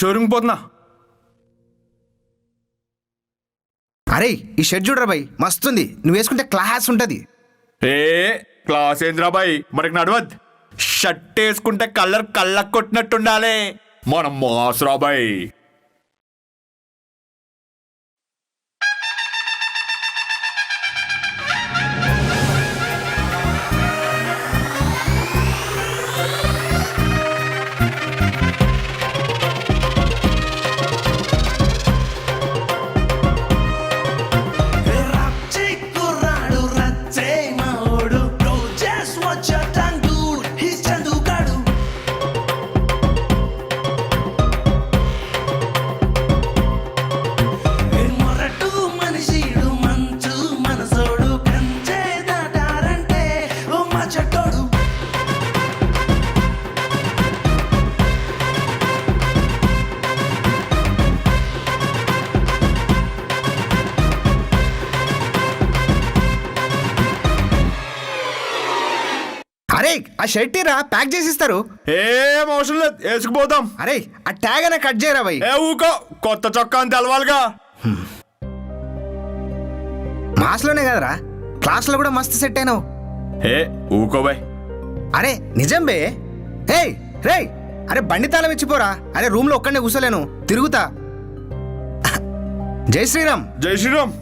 Showroom పోతున్నా. అరే ఈ షర్ట్ చూడరా బాయ్, మస్తుంది. నువ్వు వేసుకుంటే క్లాస్ ఉంటది. ఏ క్లాస్ ఏంద్రా బాయ్, మనకి నడవద్. షర్ట్ వేసుకుంటే కలర్ కళ్ళకు కొట్టినట్టుండాలి. మనం మాస్రా బాయ్. అరే ఆ షర్ట్ రా, ప్యాక్ చేసిస్తారు. ఏం అవసరం లేదు, వేసుకుపోతాం. అరే ఆ ట్యాగ్ అయినా కట్ చేయరా బాయ్. ఏ ఊకో, కొత్త చొక్కా అని తెలవాలిగా. మాస్లోనే కదరా, క్లాస్లో కూడా మస్తు సెట్ అయినావు. ఏ ఊకో బాయ్. అరే నిజం బే. ఏయ్ రే, అరే బండి తాళం ఇచ్చిపోరా. అరే రూమ్లో ఒక్కడనే కూర్చోలేను, తిరుగుతా. జై శ్రీరామ్. జై శ్రీరామ్.